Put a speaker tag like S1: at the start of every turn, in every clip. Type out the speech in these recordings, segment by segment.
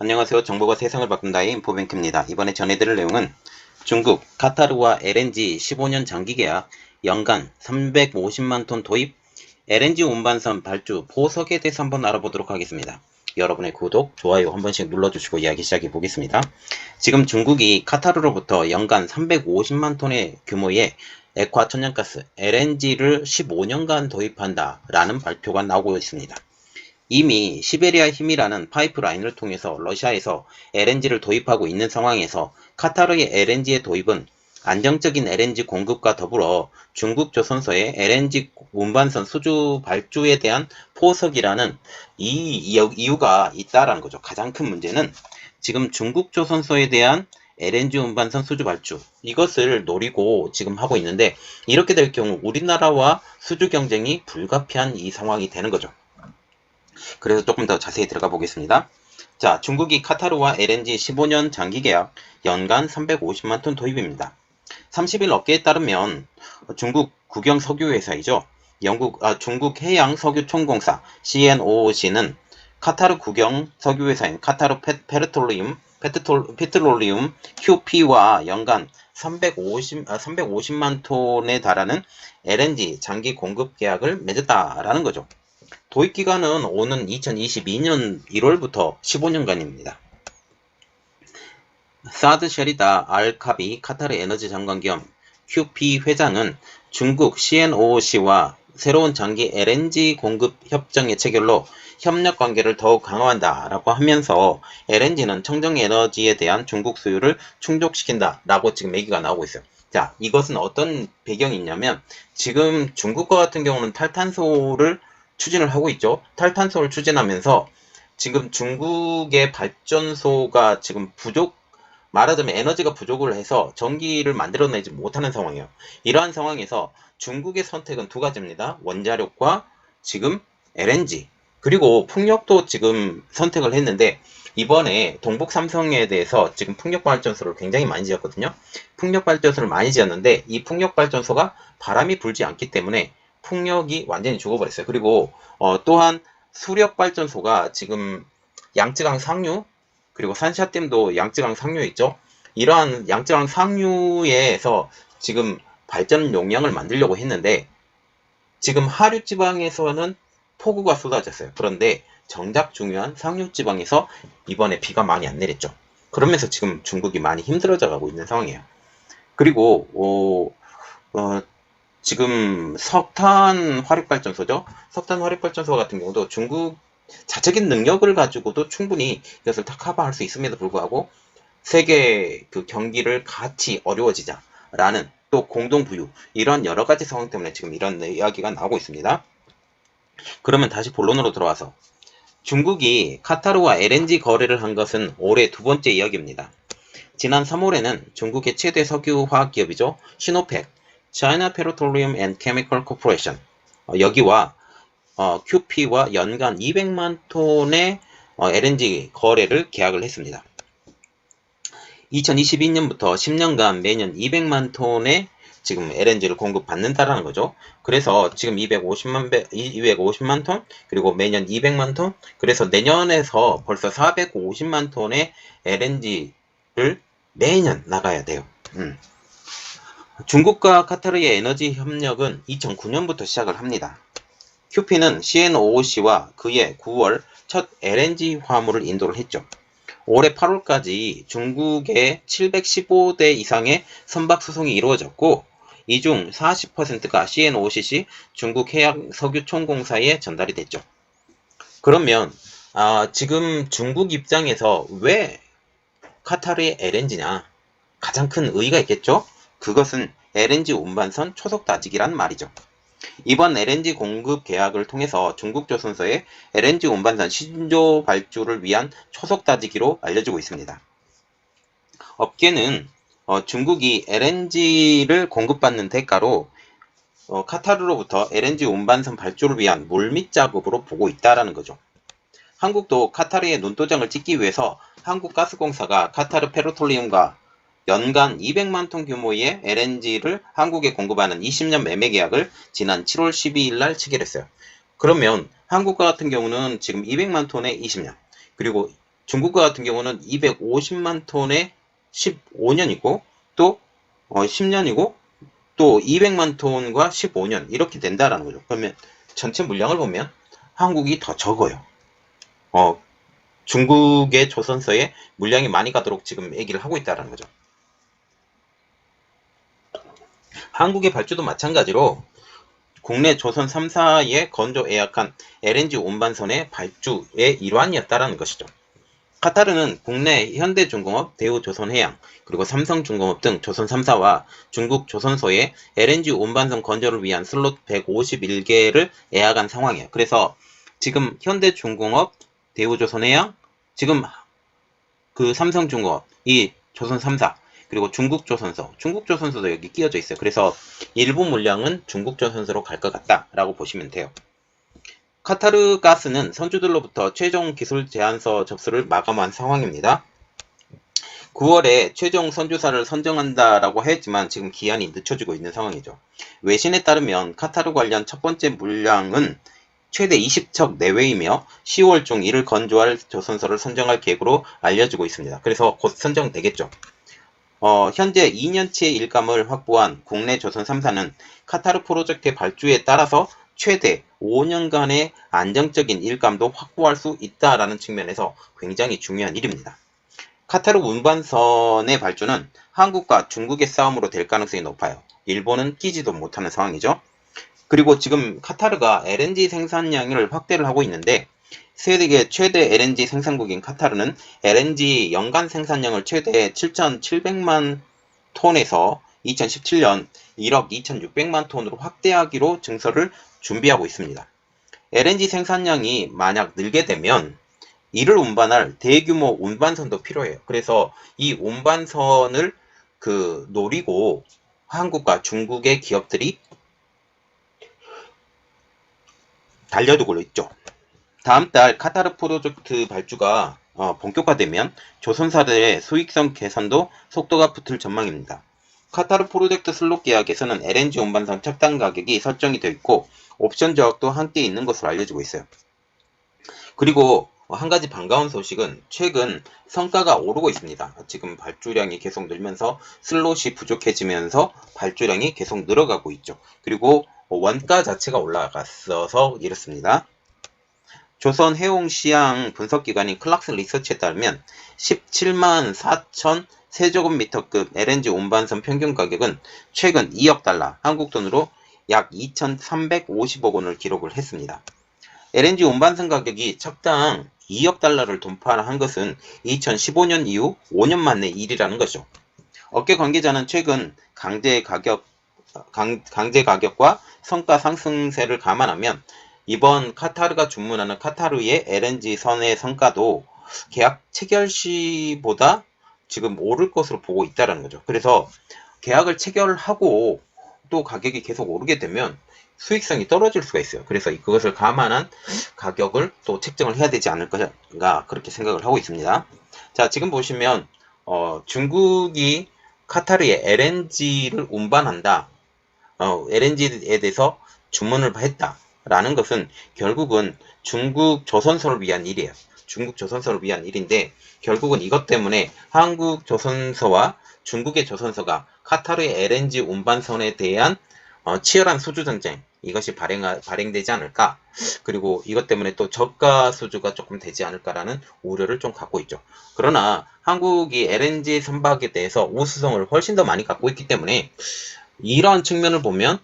S1: 안녕하세요. 정보가 세상을 바꾼다의 인포뱅크입니다. 이번에 전해드릴 내용은 중국 카타르와 LNG 15년 장기 계약, 연간 350만 톤 도입, LNG 운반선 발주 포석에 대해서 한번 알아보도록 하겠습니다. 여러분의 구독, 좋아요 한 번씩 눌러주시고 이야기 시작해 보겠습니다. 지금 중국이 카타르로부터 연간 350만 톤의 규모의 액화 천연가스 LNG를 15년간 도입한다라는 발표가 나오고 있습니다. 이미 시베리아 힘이라는 파이프라인을 통해서 러시아에서 LNG를 도입하고 있는 상황에서 카타르의 LNG의 도입은 안정적인 LNG 공급과 더불어 중국 조선소의 LNG 운반선 수주 발주에 대한 포석이라는 이유가 있다라는 거죠. 가장 큰 문제는 지금 중국 조선소에 대한 LNG 운반선 수주 발주 이것을 노리고 지금 하고 있는데, 이렇게 될 경우 우리나라와 수주 경쟁이 불가피한 이 상황이 되는 거죠. 그래서 조금 더 자세히 들어가 보겠습니다. 자, 중국이 카타르와 LNG 15년 장기 계약, 연간 350만 톤 도입입니다. 30일 업계에 따르면 중국 국영 석유 회사이죠. 중국 해양 석유 총공사 CNOOC는 카타르 국영 석유 회사인 카타르 페트롤리움 QP와 연간 350만 톤에 달하는 LNG 장기 공급 계약을 맺었다라는 거죠. 도입 기간은 오는 2022년 1월부터 15년간입니다. 사드 셰리다 알카비 카타르 에너지 장관 겸 QP 회장은 중국 CNOOC와 새로운 장기 LNG 공급 협정의 체결로 협력 관계를 더욱 강화한다라고 하면서 LNG는 청정 에너지에 대한 중국 수요를 충족시킨다라고 지금 얘기가 나오고 있어요. 자, 이것은 어떤 배경이 있냐면, 지금 중국과 같은 경우는 탈탄소를 추진을 하고 있죠. 탈탄소를 추진하면서 지금 중국의 발전소가 지금 말하자면 에너지가 부족을 해서 전기를 만들어내지 못하는 상황이에요. 이러한 상황에서 중국의 선택은 두 가지입니다. 원자력과 지금 LNG, 그리고 풍력도 지금 선택을 했는데, 이번에 동북 삼성에 대해서 지금 풍력발전소를 굉장히 많이 지었거든요. 풍력발전소를 많이 지었는데 이 풍력발전소가 바람이 불지 않기 때문에 풍력이 완전히 죽어버렸어요. 그리고 또한 수력발전소가 지금 양쯔강 상류, 그리고 산샤댐도 양쯔강 상류에 있죠. 이러한 양쯔강 상류에서 지금 발전 용량을 만들려고 했는데, 지금 하류 지방에서는 폭우가 쏟아졌어요. 그런데 정작 중요한 상류 지방에서 이번에 비가 많이 안 내렸죠. 그러면서 지금 중국이 많이 힘들어져 가고 있는 상황이에요. 그리고 지금 석탄 화력발전소죠. 석탄 화력발전소 같은 경우도 중국 자체적인 능력을 가지고도 충분히 이것을 다 커버할 수 있음에도 불구하고 세계 그 경기를 같이 어려워지자라는, 또 공동 부유, 이런 여러 가지 상황 때문에 지금 이런 이야기가 나오고 있습니다. 그러면 다시 본론으로 들어와서 중국이 카타르와 LNG 거래를 한 것은 올해 두 번째 이야기입니다. 지난 3월에는 중국의 최대 석유 화학 기업이죠. 시노펙, China Petroleum and Chemical Corporation, 여기와 QP와 연간 200만 톤의 LNG 거래를 계약을 했습니다. 2022년부터 10년간 매년 200만 톤의 지금 LNG를 공급받는다라는 거죠. 그래서 지금 250만 톤, 그리고 매년 200만 톤, 그래서 내년에서 벌써 450만 톤의 LNG를 매년 나가야 돼요. 중국과 카타르의 에너지 협력은 2009년부터 시작을 합니다. QP는 CNOOC와 그해 9월 첫 LNG 화물을 인도를 했죠. 올해 8월까지 중국의 715대 이상의 선박 수송이 이루어졌고, 이 중 40%가 CNOOC 중국 해양 석유 총공사에 전달이 됐죠. 그러면 지금 중국 입장에서 왜 카타르의 LNG냐? 가장 큰 의의가 있겠죠? 그것은 LNG 운반선 초속 다지기란 말이죠. 이번 LNG 공급 계약을 통해서 중국 조선소의 LNG 운반선 신조 발주를 위한 초속 다지기로 알려지고 있습니다. 업계는 중국이 LNG를 공급받는 대가로 카타르로부터 LNG 운반선 발주를 위한 물밑 작업으로 보고 있다는 거죠. 한국도 카타르의 눈도장을 찍기 위해서 한국가스공사가 카타르 페트롤리움과 연간 200만 톤 규모의 LNG를 한국에 공급하는 20년 매매 계약을 지난 7월 12일 날 체결했어요. 그러면 한국과 같은 경우는 지금 200만 톤에 20년, 그리고 중국 같은 경우는 250만 톤에 15년이고 또 10년이고 또 200만 톤과 15년 이렇게 된다라는 거죠. 그러면 전체 물량을 보면 한국이 더 적어요. 중국의 조선소에 물량이 많이 가도록 지금 얘기를 하고 있다는 거죠. 한국의 발주도 마찬가지로 국내 조선 3사에 건조 예약한 LNG 운반선의 발주의 일환이었다는 것이죠. 카타르는 국내 현대중공업, 대우조선해양, 그리고 삼성중공업 등 조선 3사와 중국 조선소에 LNG 운반선 건조를 위한 슬롯 151개를 예약한 상황이에요. 그래서 지금 현대중공업, 대우조선해양, 지금 그 삼성중공업, 이 조선 3사, 그리고 중국조선소도 여기 끼어져 있어요. 그래서 일부 물량은 중국조선소로 갈 것 같다라고 보시면 돼요. 카타르 가스는 선주들로부터 최종 기술 제안서 접수를 마감한 상황입니다. 9월에 최종 선주사를 선정한다라고 했지만 지금 기한이 늦춰지고 있는 상황이죠. 외신에 따르면 카타르 관련 첫 번째 물량은 최대 20척 내외이며 10월 중 이를 건조할 조선소를 선정할 계획으로 알려지고 있습니다. 그래서 곧 선정되겠죠. 현재 2년치의 일감을 확보한 국내 조선 3사는 카타르 프로젝트의 발주에 따라서 최대 5년간의 안정적인 일감도 확보할 수 있다라는 측면에서 굉장히 중요한 일입니다. 카타르 운반선의 발주는 한국과 중국의 싸움으로 될 가능성이 높아요. 일본은 끼지도 못하는 상황이죠. 그리고 지금 카타르가 LNG 생산량을 확대를 하고 있는데 세계 최대 LNG 생산국인 카타르는 LNG 연간 생산량을 최대 7,700만 톤에서 2017년 1억 2,600만 톤으로 확대하기로 증서를 준비하고 있습니다. LNG 생산량이 만약 늘게 되면 이를 운반할 대규모 운반선도 필요해요. 그래서 이 운반선을 노리고 한국과 중국의 기업들이 달려들고 있죠. 다음 달 카타르 프로젝트 발주가 본격화되면 조선사들의 수익성 개선도 속도가 붙을 전망입니다. 카타르 프로젝트 슬롯 계약에서는 LNG 운반선 착당 가격이 설정이 되어 있고 옵션 조약도 함께 있는 것으로 알려지고 있어요. 그리고 한 가지 반가운 소식은 최근 성과가 오르고 있습니다. 지금 발주량이 계속 늘면서 슬롯이 부족해지면서 발주량이 계속 늘어가고 있죠. 그리고 원가 자체가 올라갔어서 이렇습니다. 조선 해운 시향 분석기관인 클락슨 리서치에 따르면 17만 4천 세제곱미터급 LNG 운반선 평균 가격은 최근 2억 달러, 한국 돈으로 약 2,350억 원을 기록을 했습니다. LNG 운반선 가격이 척당 2억 달러를 돌파한 것은 2015년 이후 5년 만의 일이라는 것이죠. 업계 관계자는 최근 강제 가격과 성가 상승세를 감안하면 이번 카타르가 주문하는 카타르의 LNG 선의 성가도 계약 체결 시보다 지금 오를 것으로 보고 있다는 거죠. 그래서 계약을 체결하고 또 가격이 계속 오르게 되면 수익성이 떨어질 수가 있어요. 그래서 그것을 감안한 가격을 또 책정을 해야 되지 않을까 그렇게 생각을 하고 있습니다. 자, 지금 보시면 중국이 카타르에 LNG를 운반한다. LNG에 대해서 주문을 했다라는 것은 결국은 중국 조선소를 위한 일이에요. 중국 조선소를 위한 일인데 결국은 이것 때문에 한국 조선소와 중국의 조선소가 카타르의 LNG 운반선에 대한 치열한 수주 전쟁 이것이 발행되지 않을까. 그리고 이것 때문에 또 저가 수주가 조금 되지 않을까라는 우려를 좀 갖고 있죠. 그러나 한국이 LNG 선박에 대해서 우수성을 훨씬 더 많이 갖고 있기 때문에 이러한 측면을 보면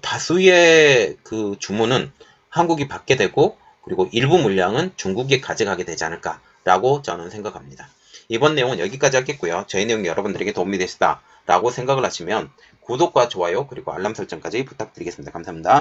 S1: 다수의 그 주문은 한국이 받게 되고 그리고 일부 물량은 중국이 가져가게 되지 않을까라고 저는 생각합니다. 이번 내용은 여기까지 하겠고요. 저희 내용이 여러분들에게 도움이 되셨다라고 생각을 하시면 구독과 좋아요 그리고 알람 설정까지 부탁드리겠습니다. 감사합니다.